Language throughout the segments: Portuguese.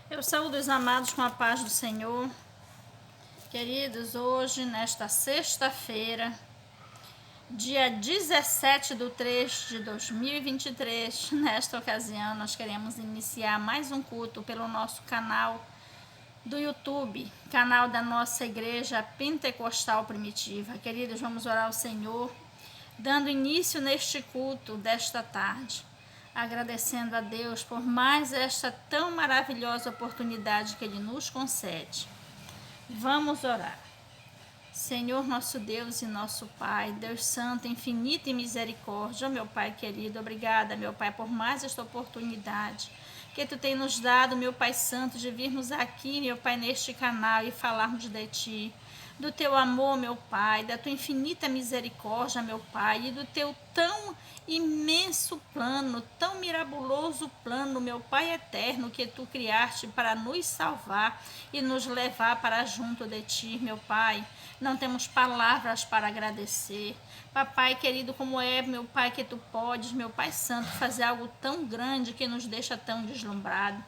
Eu saúdo os amados com a paz do Senhor. Queridos, hoje, nesta sexta-feira, dia 17/3/2023, nesta ocasião, nós queremos iniciar mais um culto pelo nosso canal do YouTube, canal da nossa Igreja Pentecostal Primitiva. Queridos, vamos orar ao Senhor, dando início neste culto desta tarde, agradecendo a Deus por mais esta tão maravilhosa oportunidade que Ele nos concede. Vamos orar. Senhor nosso Deus e nosso Pai, Deus Santo, infinita e misericórdia, meu Pai querido, obrigada, meu Pai, por mais esta oportunidade que Tu tem nos dado, meu Pai Santo, de virmos aqui, meu Pai, neste canal e falarmos de Ti, do Teu amor, meu Pai, da Tua infinita misericórdia, meu Pai, e do Teu tão imenso plano, tão mirabuloso plano, meu Pai eterno, que Tu criaste para nos salvar e nos levar para junto de Ti, meu Pai. Não temos palavras para agradecer. Papai querido, como é, meu Pai, que Tu podes, meu Pai Santo, fazer algo tão grande que nos deixa tão deslumbrado.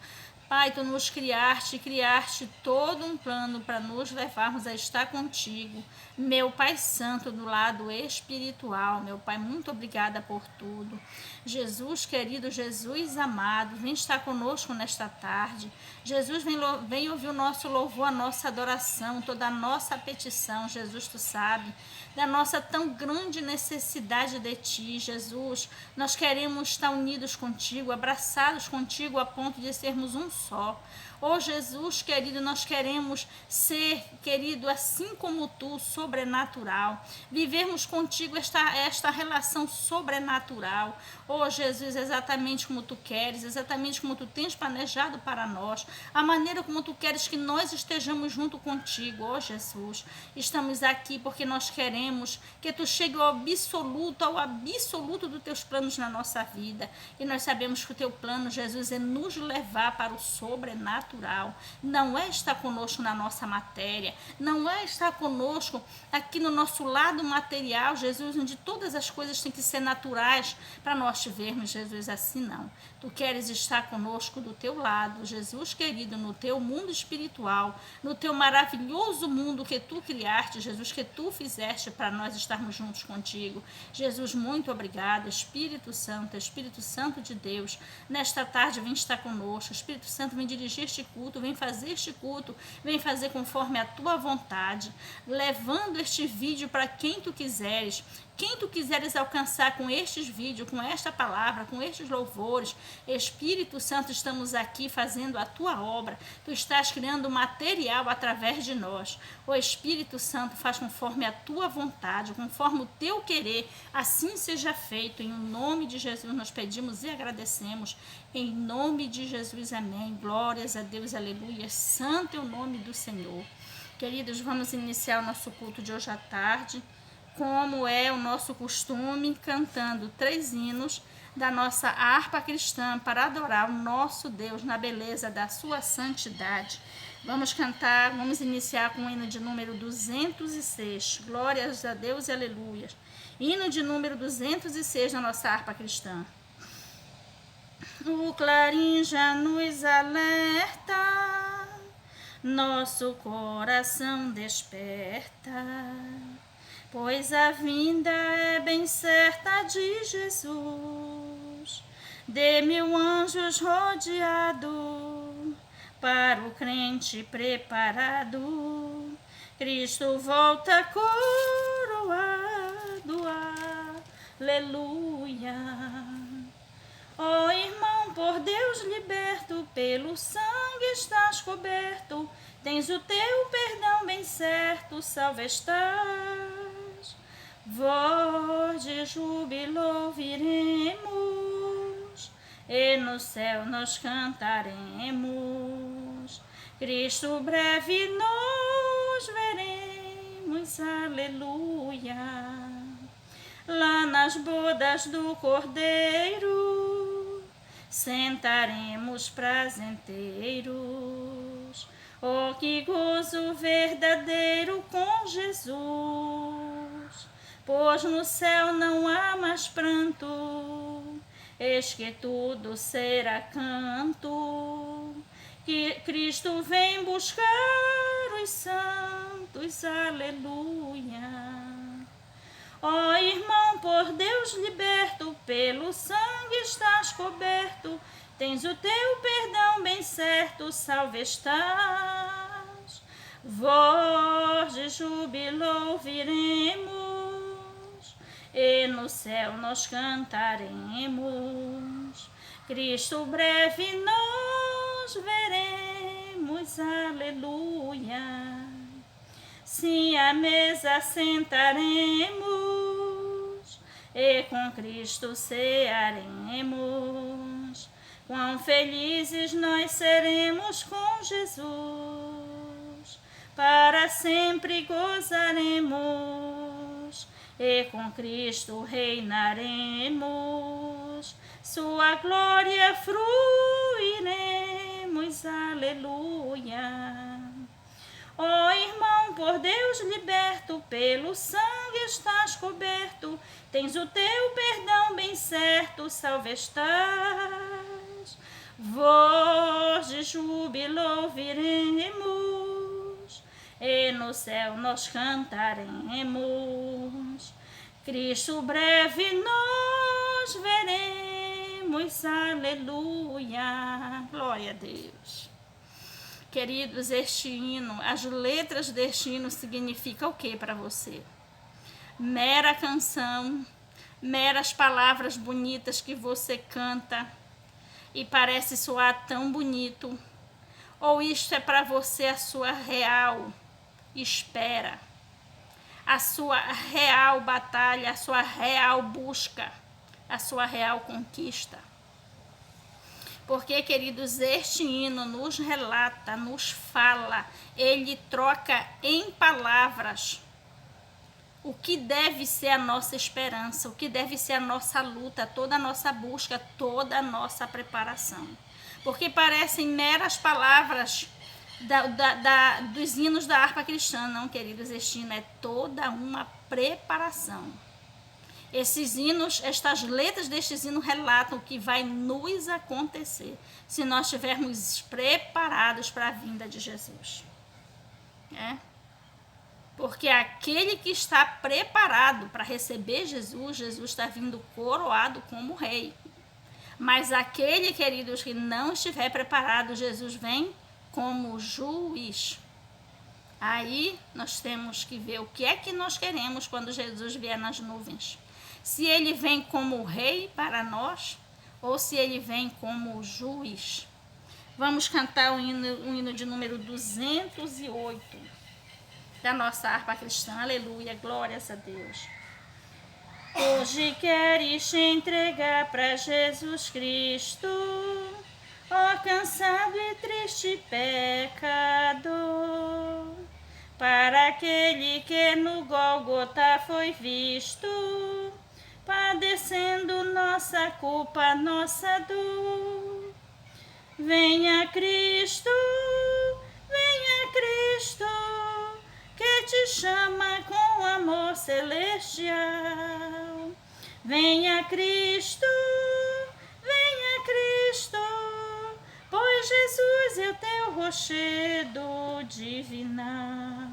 Pai, Tu nos criaste todo um plano para nos levarmos a estar contigo. Meu Pai Santo, do lado espiritual, meu Pai, muito obrigada por tudo. Jesus querido, Jesus amado, vem estar conosco nesta tarde. Jesus, vem ouvir o nosso louvor, a nossa adoração, toda a nossa petição. Jesus, Tu sabe da nossa tão grande necessidade de Ti, Jesus. Nós queremos estar unidos contigo, abraçados contigo, a ponto de sermos um só. Oh Jesus querido, nós queremos ser, querido, assim como Tu, sobrenatural. Vivermos contigo esta relação sobrenatural. Oh Jesus, exatamente como Tu queres, exatamente como Tu tens planejado para nós. A maneira como Tu queres que nós estejamos junto contigo. Oh Jesus, estamos aqui porque nós queremos que Tu chegue ao absoluto dos Teus planos na nossa vida. E nós sabemos que o Teu plano, Jesus, é nos levar para o sobrenatural. Não é estar conosco na nossa matéria, não é estar conosco aqui no nosso lado material, Jesus, onde todas as coisas têm que ser naturais para nós te vermos, Jesus, assim não. Tu queres estar conosco do Teu lado, Jesus querido, no Teu mundo espiritual, no Teu maravilhoso mundo que Tu criaste, Jesus, que Tu fizeste para nós estarmos juntos contigo. Jesus, muito obrigada. Espírito Santo de Deus, nesta tarde vem estar conosco. Espírito Santo, vem dirigir este culto, vem fazer este culto, vem fazer conforme a Tua vontade, levando este vídeo para quem Tu quiseres. Quem Tu quiseres alcançar com estes vídeos, com esta palavra, com estes louvores, Espírito Santo, estamos aqui fazendo a Tua obra. Tu estás criando material através de nós. O Espírito Santo faz conforme a Tua vontade, conforme o Teu querer, assim seja feito. Em nome de Jesus nós pedimos e agradecemos. Em nome de Jesus, amém. Glórias a Deus, aleluia. Santo é o nome do Senhor. Queridos, vamos iniciar o nosso culto de hoje à tarde, como é o nosso costume, cantando 3 hinos da nossa harpa cristã para adorar o nosso Deus na beleza da sua santidade. Vamos cantar, vamos iniciar com o hino de número 206, glórias a Deus e aleluia. Hino de número 206 da nossa harpa cristã. O clarim já nos alerta, nosso coração desperta, pois a vinda é bem certa de Jesus, de 1000 anjos rodeado, para o crente preparado. Cristo volta coroado, aleluia. Ó irmão, por Deus liberto, pelo sangue estás coberto, tens o teu perdão bem certo, salvo estás. Voz de júbilo ouviremos, e no céu nós cantaremos. Cristo breve nós veremos, aleluia. Lá nas bodas do Cordeiro sentaremos prazenteiros. Oh, que gozo verdadeiro com Jesus, pois no céu não há mais pranto, eis que tudo será canto. que Cristo vem buscar os santos, aleluia. Ó irmão, por Deus liberto, pelo sangue estás coberto, tens o teu perdão bem certo, salvo estás. Voz de júbilo ouviremos, e no céu nós cantaremos. Cristo breve nós veremos, aleluia. Sim, à mesa sentaremos, e com Cristo cearemos. Quão felizes nós seremos com Jesus, para sempre gozaremos, e com Cristo reinaremos. Sua glória fruiremos, aleluia. Ó irmão, por Deus liberto, pelo sangue estás coberto, tens o teu perdão bem certo, salvo estás. Voz de júbilo ouviremos, e no céu nós cantaremos. Cristo breve nós veremos, aleluia. Glória a Deus. Queridos, este hino, as letras deste hino significam o que para você? Mera canção, meras palavras bonitas que você canta e parece soar tão bonito? Ou isto é para você a sua real espera, a sua real batalha, a sua real busca, a sua real conquista? Porque, queridos, este hino nos relata, nos fala, ele troca em palavras o que deve ser a nossa esperança, o que deve ser a nossa luta, toda a nossa busca, toda a nossa preparação. Porque parecem meras palavras dos hinos da harpa cristã. Não, queridos, este hino é toda uma preparação. Esses hinos, estas letras destes hinos relatam o que vai nos acontecer se nós estivermos preparados para a vinda de Jesus. Porque aquele que está preparado para receber Jesus, Jesus está vindo coroado como rei. Mas aquele, queridos, que não estiver preparado, Jesus vem como juiz. Aí nós temos que ver o que é que nós queremos quando Jesus vier nas nuvens. Se ele vem como rei para nós, ou se ele vem como juiz. Vamos cantar o hino de número 208 da nossa harpa cristã. Aleluia, glórias a Deus. Hoje queres te entregar para Jesus Cristo, ó cansado e triste pecador, para aquele que no Gólgota foi visto, padecendo nossa culpa, nossa dor. Venha Cristo, que te chama com amor celestial. Venha Cristo, pois Jesus é o teu rochedo divinal.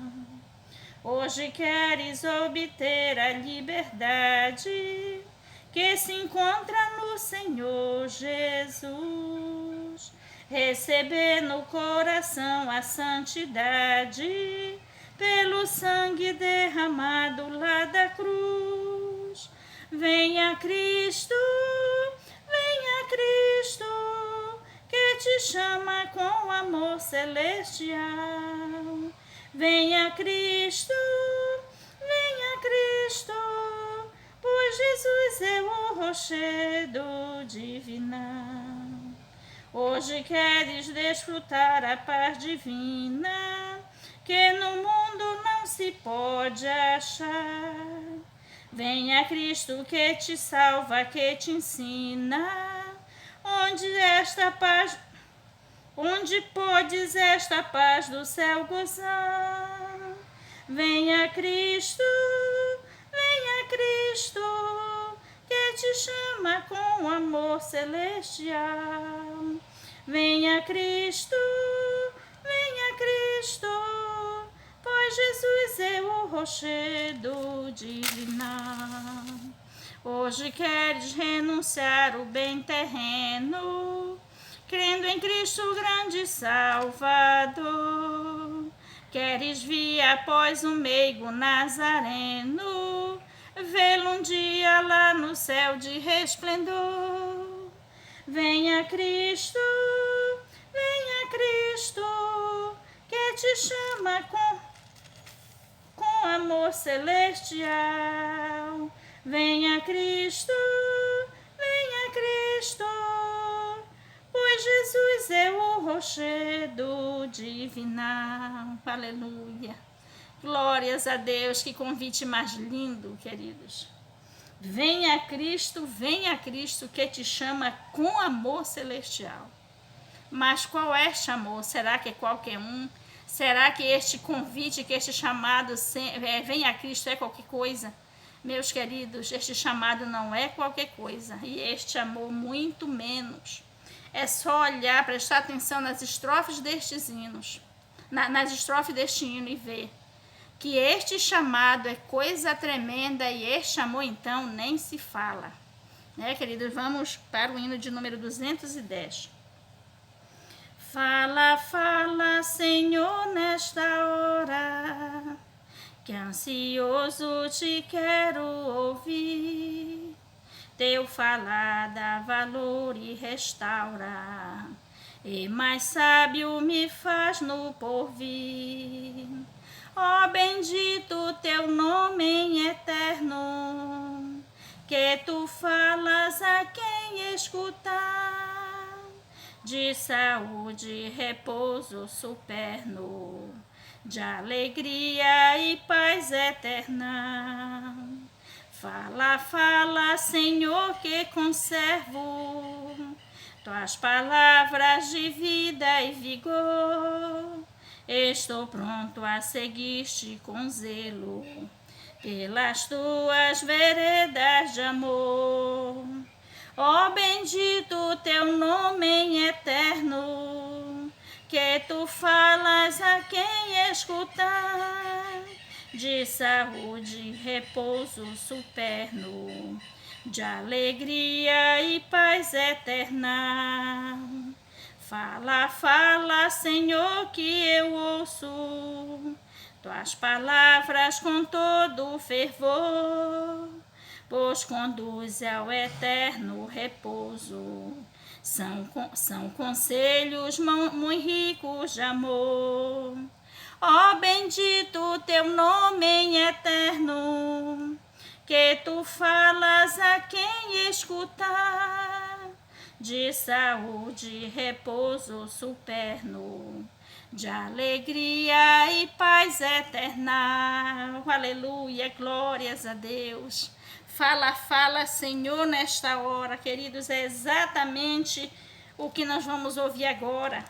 Hoje queres obter a liberdade que se encontra no Senhor Jesus, receber no coração a santidade pelo sangue derramado lá da cruz. Venha Cristo, que te chama com amor celestial. Venha Cristo, pois Jesus é o rochedo divinal. Hoje queres desfrutar a paz divina que no mundo não se pode achar. Venha Cristo que te salva, que te ensina onde podes esta paz do céu gozar. Venha Cristo, que te chama com amor celestial. Venha Cristo, rochedo divinal. Hoje queres renunciar o bem terreno, crendo em Cristo grande Salvador. Queres vir após um meigo nazareno, vê-lo um dia lá no céu de resplendor. Venha Cristo, que te chama com amor celestial. Venha Cristo, pois Jesus é o rochedo divinal. Aleluia. Glórias a Deus, que convite mais lindo, queridos. Venha Cristo, que te chama com amor celestial. Mas qual é este amor? Será que é qualquer um? Será que este convite, que este chamado, venha Cristo, é qualquer coisa? Meus queridos, este chamado não é qualquer coisa, e este amor muito menos. É só olhar, prestar atenção nas estrofes destes hinos, nas estrofes deste hino, e ver que este chamado é coisa tremenda, e este amor então nem se fala. Né, queridos? Vamos para o hino de número 210. Fala, fala, Senhor, nesta hora, que ansioso te quero ouvir. Teu falar dá valor e restaura, e mais sábio me faz no porvir. Ó, bendito teu nome em eterno, que tu falas a quem escutar. De saúde, repouso superno, de alegria e paz eterna. Fala, fala, Senhor, que conservo tuas palavras de vida e vigor. Estou pronto a seguir-te com zelo pelas tuas veredas de amor. Ó, bendito teu nome em eterno, que tu falas a quem escutar. De saúde, repouso superno, de alegria e paz eterna. Fala, fala, Senhor, que eu ouço tuas palavras com todo fervor, pois conduz ao eterno repouso. São conselhos muito ricos de amor. Ó, bendito teu nome em eterno, que tu falas a quem escutar. De saúde, repouso superno, de alegria e paz eterna. Aleluia, glórias a Deus. Fala, fala, Senhor, nesta hora, queridos, é exatamente o que nós vamos ouvir agora.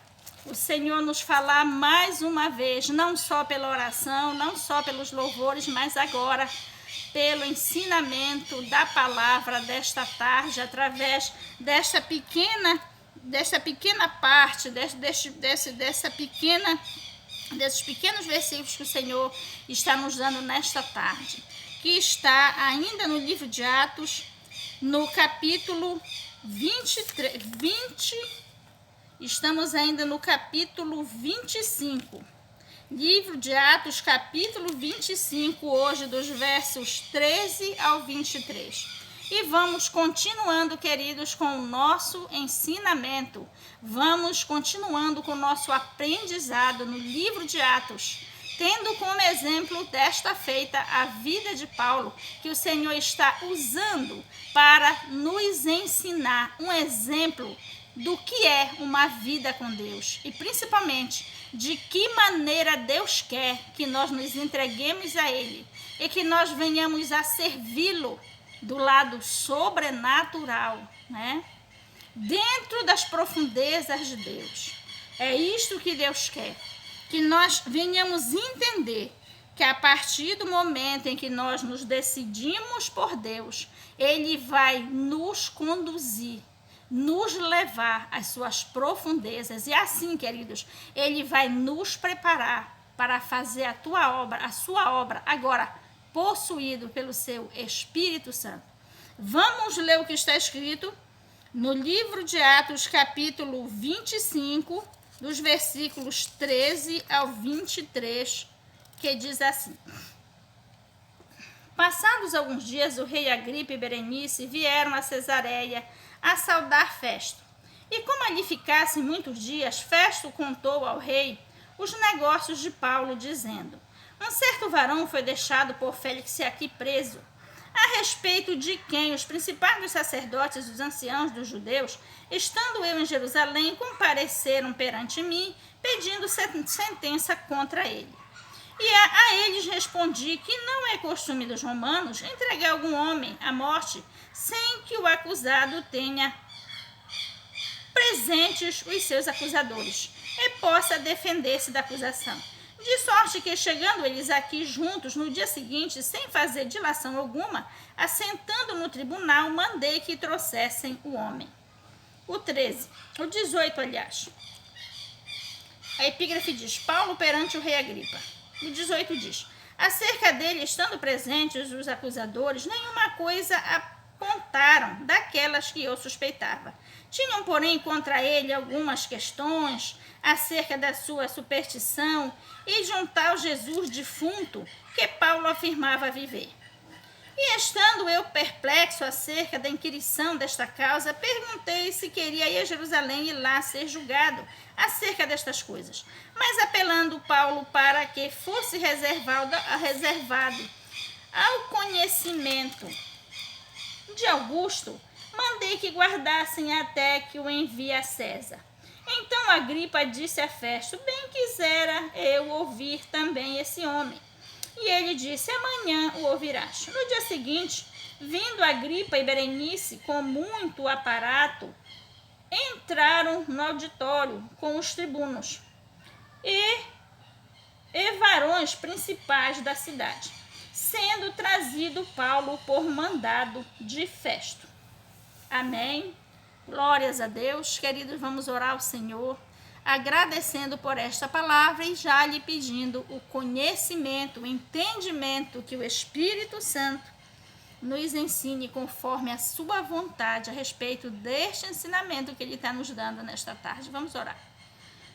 O Senhor nos falar mais uma vez, não só pela oração, não só pelos louvores, mas agora pelo ensinamento da palavra desta tarde, através desta pequena parte, desses pequenos versículos que o Senhor está nos dando nesta tarde, que está ainda no livro de Atos, no capítulo 20, estamos ainda no capítulo 25. Livro de Atos, capítulo 25, hoje dos versos 13 ao 23. E vamos continuando, queridos, com o nosso ensinamento. Vamos continuando com o nosso aprendizado no livro de Atos, tendo como exemplo desta feita a vida de Paulo, que o Senhor está usando para nos ensinar um exemplo do que é uma vida com Deus e principalmente de que maneira Deus quer que nós nos entreguemos a Ele e que nós venhamos a servi-lo do lado sobrenatural, né? Dentro das profundezas de Deus. É isto que Deus quer, que nós venhamos entender que a partir do momento em que nós nos decidimos por Deus, Ele vai nos conduzir, nos levar às suas profundezas. E assim, queridos, Ele vai nos preparar para fazer a tua obra, a sua obra, agora possuído pelo seu Espírito Santo. Vamos ler o que está escrito no livro de Atos, capítulo 25, dos versículos 13 ao 23, que diz assim: Passados alguns dias, o rei Agripa e Berenice vieram a Cesareia a saudar Festo. E como ali ficassem muitos dias, Festo contou ao rei os negócios de Paulo, dizendo: Um certo varão foi deixado por Félix aqui preso, a respeito de quem os principais dos sacerdotes e os anciãos dos judeus, estando eu em Jerusalém, compareceram perante mim, pedindo sentença contra ele. E a eles respondi que não é costume dos romanos entregar algum homem à morte sem que o acusado tenha presentes os seus acusadores e possa defender-se da acusação. De sorte que, chegando eles aqui juntos no dia seguinte, sem fazer dilação alguma, assentando no tribunal, mandei que trouxessem o homem. O 18, aliás. A epígrafe diz: Paulo perante o rei Agripa. O 18 diz: Acerca dele, estando presentes os acusadores, nenhuma coisa apontaram daquelas que eu suspeitava. Tinham, porém, contra ele algumas questões acerca da sua superstição e de um tal Jesus defunto que Paulo afirmava viver. E estando eu perplexo acerca da inquirição desta causa, perguntei se queria ir a Jerusalém e lá ser julgado acerca destas coisas. Mas apelando Paulo para que fosse reservado ao conhecimento de Augusto, mandei que guardassem até que o envie a César. Então Agripa disse a Festo: Bem quisera eu ouvir também esse homem. E ele disse: Amanhã o ouvirás. No dia seguinte, vindo Agripa e Berenice com muito aparato, entraram no auditório com os tribunos e varões principais da cidade, sendo trazido Paulo por mandado de Festo. Amém. Glórias a Deus. Queridos, vamos orar ao Senhor, agradecendo por esta palavra e já lhe pedindo o conhecimento, o entendimento que o Espírito Santo nos ensine conforme a sua vontade a respeito deste ensinamento que ele está nos dando nesta tarde. Vamos orar.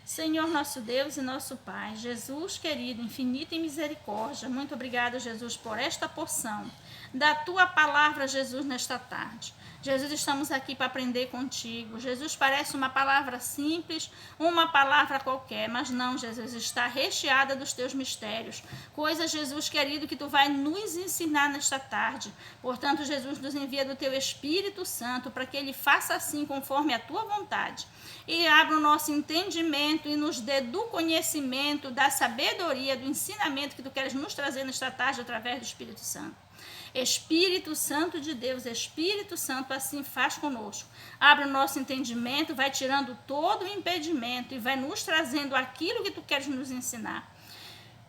Senhor, nosso Deus e nosso Pai, Jesus querido, infinita em misericórdia, muito obrigada, Jesus, por esta porção da tua palavra, Jesus, nesta tarde. Jesus, estamos aqui para aprender contigo. Jesus, parece uma palavra simples, uma palavra qualquer, mas não, Jesus, está recheada dos teus mistérios. Coisas, Jesus querido, que tu vai nos ensinar nesta tarde. Portanto, Jesus, nos envia do teu Espírito Santo para que ele faça assim conforme a tua vontade e abra o nosso entendimento e nos dê do conhecimento, da sabedoria, do ensinamento que tu queres nos trazer nesta tarde através do Espírito Santo. Espírito Santo de Deus, Espírito Santo, assim faz conosco. Abre o nosso entendimento, vai tirando todo o impedimento e vai nos trazendo aquilo que tu queres nos ensinar.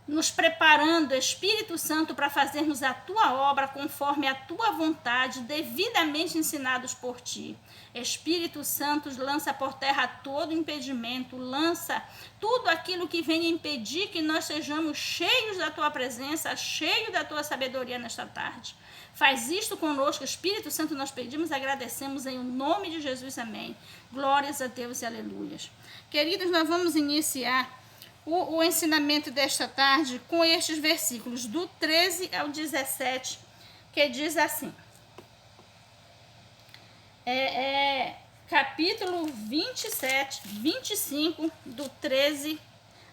Nos preparando, Espírito Santo, para fazermos a tua obra conforme a tua vontade, devidamente ensinados por ti. Espírito Santo, lança por terra todo impedimento, lança tudo aquilo que vem impedir que nós sejamos cheios da tua presença, cheios da tua sabedoria nesta tarde. Faz isto conosco, Espírito Santo, nós pedimos, agradecemos em nome de Jesus, amém. Glórias a Deus e aleluias. Queridos, nós vamos iniciar o ensinamento desta tarde com estes versículos do 13 ao 17, que diz assim, capítulo 25, do 13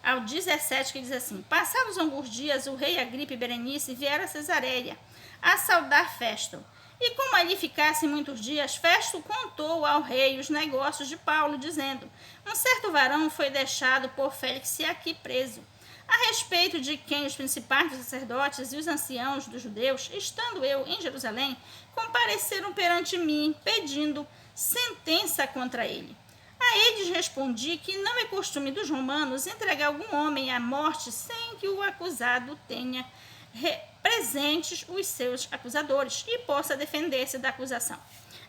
ao 17, que diz assim: Passados alguns dias, o rei Agripa e Berenice vieram a Cesareia a saudar Festo. E como ali ficassem muitos dias, Festo contou ao rei os negócios de Paulo, dizendo: Um certo varão foi deixado por Félix aqui preso, a respeito de quem os principais dos sacerdotes e os anciãos dos judeus, estando eu em Jerusalém, compareceram perante mim, pedindo sentença contra ele. A eles respondi que não é costume dos romanos entregar algum homem à morte sem que o acusado tenha presentes os seus acusadores e possa defender-se da acusação.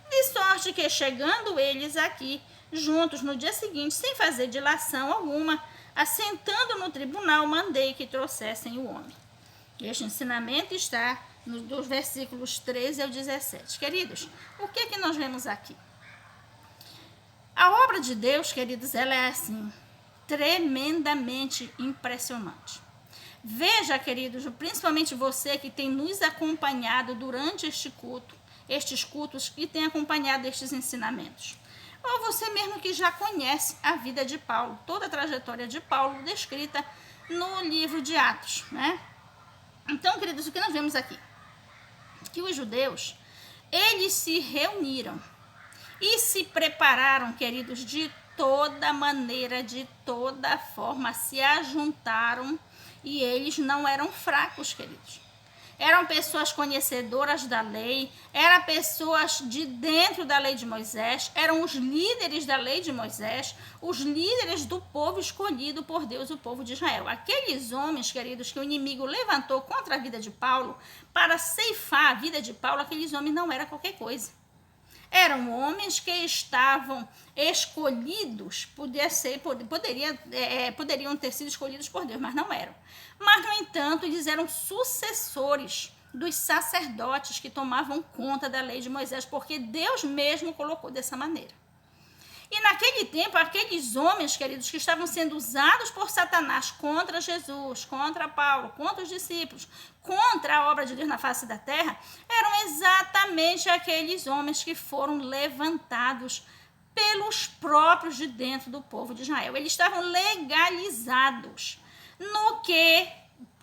De sorte que, chegando eles aqui juntos no dia seguinte, sem fazer dilação alguma, assentando no tribunal, mandei que trouxessem o homem. Este ensinamento está dos versículos 13 ao 17. Queridos, o que é que nós vemos aqui? A obra de Deus, queridos, ela é assim, tremendamente impressionante. Veja, queridos, principalmente você que tem nos acompanhado durante estes cultos que tem acompanhado estes ensinamentos. Ou você mesmo que já conhece a vida de Paulo, toda a trajetória de Paulo descrita no livro de Atos, né? Então, queridos, o que nós vemos aqui? Que os judeus, eles se reuniram e se prepararam, queridos, de toda maneira, de toda forma, se ajuntaram, e eles não eram fracos, queridos. Eram pessoas conhecedoras da lei, eram pessoas de dentro da lei de Moisés, eram os líderes da lei de Moisés, os líderes do povo escolhido por Deus, o povo de Israel. Aqueles homens, queridos, que o inimigo levantou contra a vida de Paulo, para ceifar a vida de Paulo, aqueles homens não eram qualquer coisa. Eram homens que estavam escolhidos, poderiam ter sido escolhidos por Deus, mas não eram. Mas, no entanto, eles eram sucessores dos sacerdotes que tomavam conta da lei de Moisés, porque Deus mesmo colocou dessa maneira. E naquele tempo, aqueles homens, queridos, que estavam sendo usados por Satanás contra Jesus, contra Paulo, contra os discípulos, contra a obra de Deus na face da terra, eram exatamente aqueles homens que foram levantados pelos próprios de dentro do povo de Israel. Eles estavam legalizados no que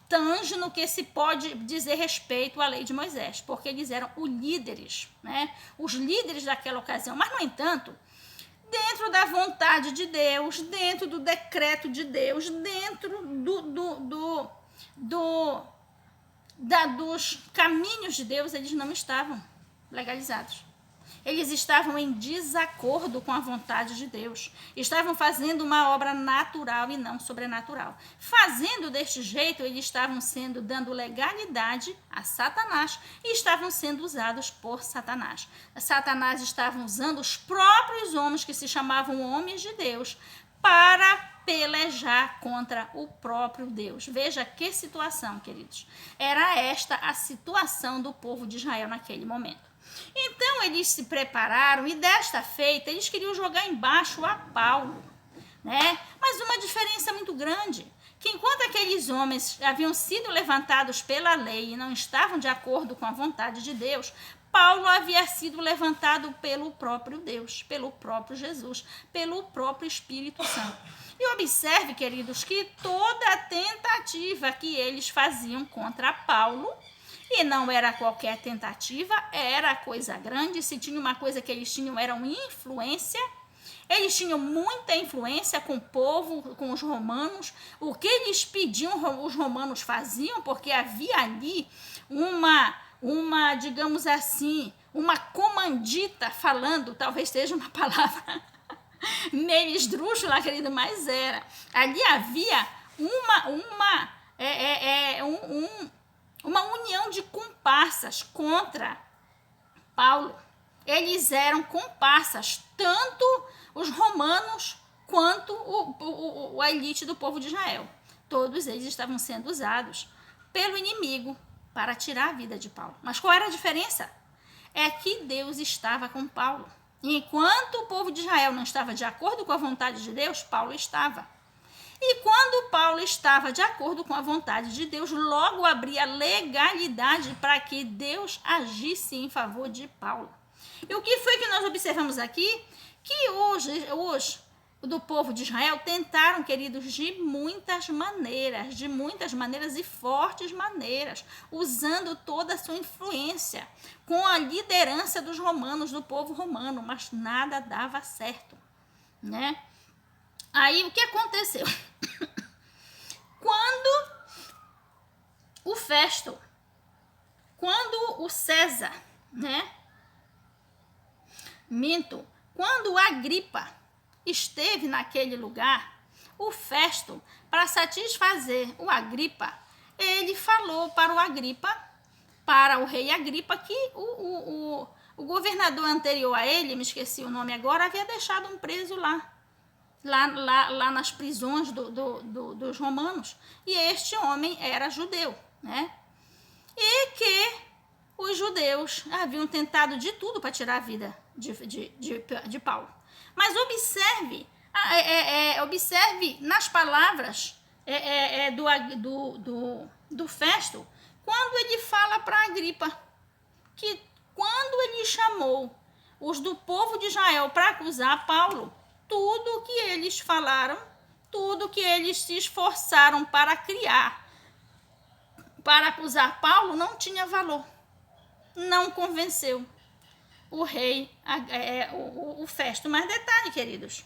tange, no que se pode dizer respeito à lei de Moisés, porque eles eram os líderes, né? Os líderes daquela ocasião. Mas, no entanto, dentro da vontade de Deus, dentro do decreto de Deus, dentro dos caminhos de Deus, eles não estavam legalizados. Eles estavam em desacordo com a vontade de Deus. Estavam fazendo uma obra natural e não sobrenatural. Fazendo deste jeito, eles estavam dando legalidade a Satanás e estavam sendo usados por Satanás. Satanás estava usando os próprios homens que se chamavam homens de Deus para pelejar contra o próprio Deus. Veja que situação, queridos. Era esta a situação do povo de Israel naquele momento. Então, eles se prepararam e desta feita, eles queriam jogar embaixo a Paulo, né? Mas uma diferença muito grande, que enquanto aqueles homens haviam sido levantados pela lei e não estavam de acordo com a vontade de Deus, Paulo havia sido levantado pelo próprio Deus, pelo próprio Jesus, pelo próprio Espírito Santo. E observe, queridos, que toda a tentativa que eles faziam contra Paulo, e não era qualquer tentativa, era coisa grande. Se tinha uma coisa que eles tinham, era uma influência. Eles tinham muita influência com o povo, com os romanos. O que eles pediam, os romanos faziam, porque havia ali uma, digamos assim, uma comandita falando, talvez seja uma palavra meio esdrúxula, querido, mas era. Ali havia uma união de comparsas contra Paulo. Eles eram comparsas, tanto os romanos quanto a elite do povo de Israel. Todos eles estavam sendo usados pelo inimigo para tirar a vida de Paulo. Mas qual era a diferença? É que Deus estava com Paulo. Enquanto o povo de Israel não estava de acordo com a vontade de Deus, Paulo estava. E quando Paulo estava de acordo com a vontade de Deus, logo abria legalidade para que Deus agisse em favor de Paulo. E o que foi que nós observamos aqui? Que os do povo de Israel tentaram, queridos, de muitas maneiras e fortes maneiras, usando toda a sua influência, com a liderança dos romanos, do povo romano, mas nada dava certo, né? Aí, o que aconteceu? Quando o Festo, quando o César, né? Quando Agripa esteve naquele lugar, o Festo, para satisfazer o Agripa, ele falou para o rei Agripa, que o O governador anterior a ele, me esqueci o nome agora, havia deixado um preso lá nas prisões dos romanos. E este homem era judeu, né? E que os judeus haviam tentado de tudo para tirar a vida de Paulo. Mas observe nas palavras do Festo, quando ele fala para Agripa, que quando ele chamou os do povo de Israel para acusar Paulo, tudo que eles falaram, tudo que eles se esforçaram para criar, para acusar Paulo, não tinha valor. Não convenceu o rei, o Festo. Mas detalhe, queridos,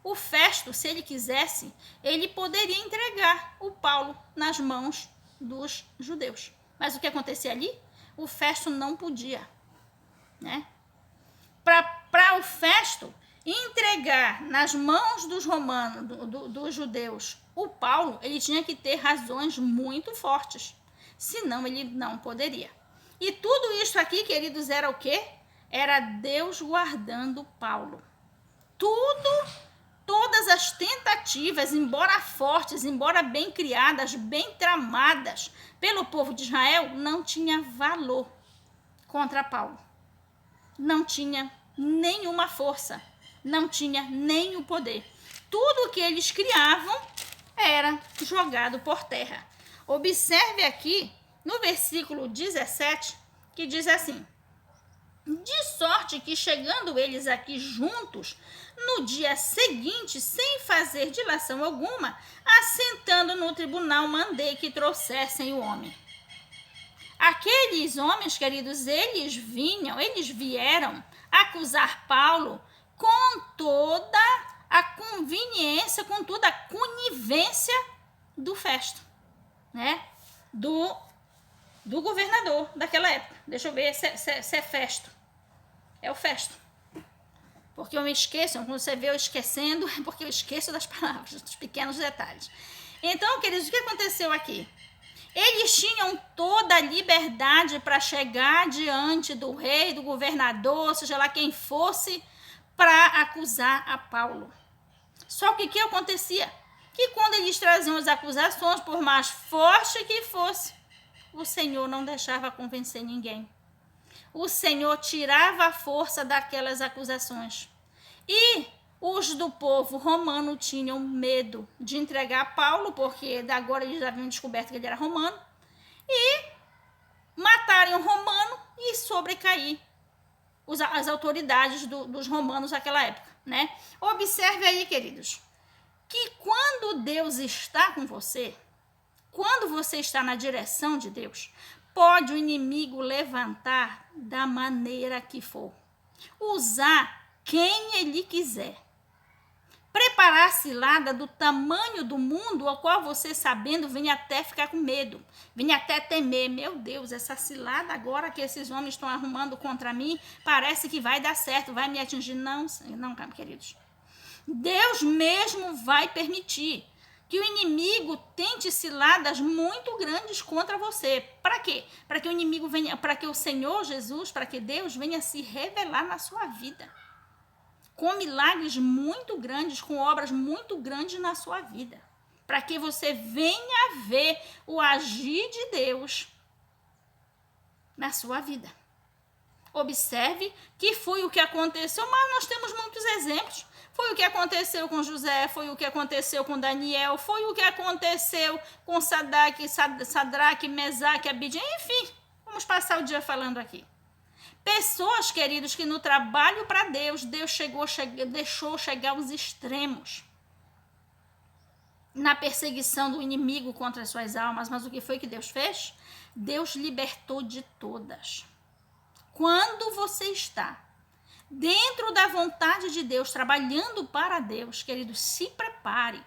o Festo, se ele quisesse, ele poderia entregar o Paulo nas mãos dos judeus. Mas o que acontecia ali? O Festo não podia, né? Para o Festo entregar nas mãos dos romanos, dos judeus, o Paulo, ele tinha que ter razões muito fortes, senão ele não poderia. E tudo isso aqui, queridos, era o quê? Era Deus guardando Paulo. Todas as tentativas, embora fortes, embora bem criadas, bem tramadas pelo povo de Israel, não tinha valor contra Paulo. Não tinha nenhuma força, não tinha nem o poder. Tudo que eles criavam era jogado por terra. Observe aqui no versículo 17, que diz assim: de sorte que, chegando eles aqui juntos, no dia seguinte, sem fazer dilação alguma, assentando no tribunal, mandei que trouxessem o homem. Aqueles homens, queridos, eles vieram acusar Paulo com toda a conveniência, com toda a conivência do Festo, né? Do governador daquela época. Deixa eu ver se é Festo. É o Festo. Porque eu me esqueço, quando você vê eu esquecendo, é porque eu esqueço das palavras, dos pequenos detalhes. Então, queridos, o que aconteceu aqui? Eles tinham toda a liberdade para chegar diante do rei, do governador, seja lá quem fosse, para acusar a Paulo. Só que o que acontecia? Que quando eles traziam as acusações, por mais forte que fosse, o Senhor não deixava convencer ninguém. O Senhor tirava a força daquelas acusações. E os do povo romano tinham medo de entregar Paulo, porque agora eles haviam descoberto que ele era romano, e matarem o romano e sobrecair as autoridades dos romanos naquela época, né? Observe aí, queridos, que quando Deus está com você, quando você está na direção de Deus, pode o inimigo levantar da maneira que for, usar quem ele quiser, preparar cilada do tamanho do mundo, ao qual você, sabendo, vem até ficar com medo, vem até temer. Meu Deus, essa cilada agora que esses homens estão arrumando contra mim, parece que vai dar certo, vai me atingir. Não, queridos. Deus mesmo vai permitir que o inimigo tente ciladas muito grandes contra você. Para quê? Para que o inimigo venha, para que o Senhor Jesus, para que Deus venha se revelar na sua vida, com milagres muito grandes, com obras muito grandes na sua vida, para que você venha ver o agir de Deus na sua vida. Observe que foi o que aconteceu, mas nós temos muitos exemplos. Foi o que aconteceu com José, foi o que aconteceu com Daniel, foi o que aconteceu com Sadraque, Mesaque, Abidjan, enfim, vamos passar o dia falando aqui. Pessoas, queridos, que no trabalho para Deus, deixou chegar aos extremos na perseguição do inimigo contra as suas almas. Mas o que foi que Deus fez? Deus libertou de todas. Quando você está dentro da vontade de Deus, trabalhando para Deus, queridos, se prepare.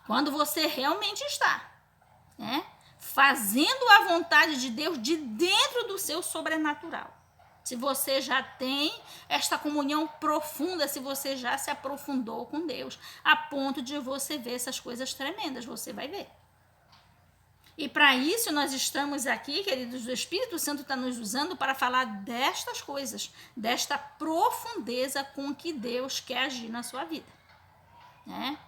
Quando você realmente está, né, fazendo a vontade de Deus de dentro do seu sobrenatural. Se você já tem esta comunhão profunda, se você já se aprofundou com Deus, a ponto de você ver essas coisas tremendas, você vai ver. E para isso nós estamos aqui, queridos, o Espírito Santo está nos usando para falar destas coisas, desta profundeza com que Deus quer agir na sua vida, né?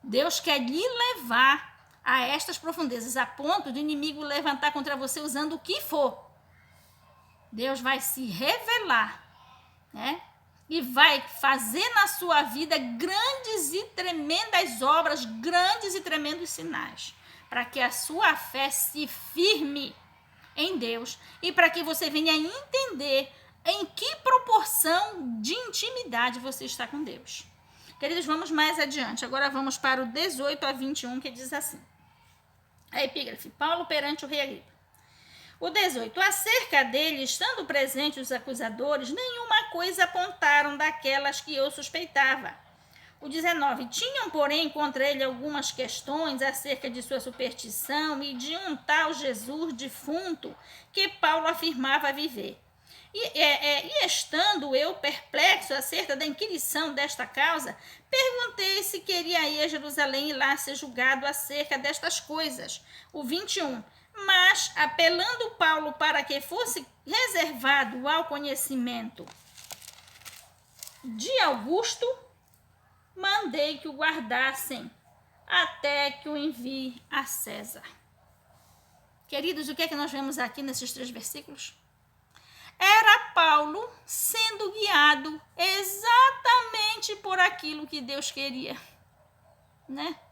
Deus quer lhe levar a estas profundezas, a ponto do inimigo levantar contra você usando o que for. Deus vai se revelar, né? E vai fazer na sua vida grandes e tremendas obras, grandes e tremendos sinais, para que a sua fé se firme em Deus e para que você venha entender em que proporção de intimidade você está com Deus. Queridos, vamos mais adiante. Agora vamos para o 18 a 21, que diz assim. A epígrafe, Paulo perante o rei Agripa. O 18. Acerca dele, estando presentes os acusadores, nenhuma coisa apontaram daquelas que eu suspeitava. O 19. Tinham, porém, contra ele algumas questões acerca de sua superstição e de um tal Jesus defunto que Paulo afirmava viver. E estando eu perplexo acerca da inquirição desta causa, perguntei se queria ir a Jerusalém e lá ser julgado acerca destas coisas. O 21. Mas, apelando Paulo para que fosse reservado ao conhecimento de Augusto, mandei que o guardassem até que o envie a César. Queridos, o que é que nós vemos aqui nesses 3 versículos? Era Paulo sendo guiado exatamente por aquilo que Deus queria, né?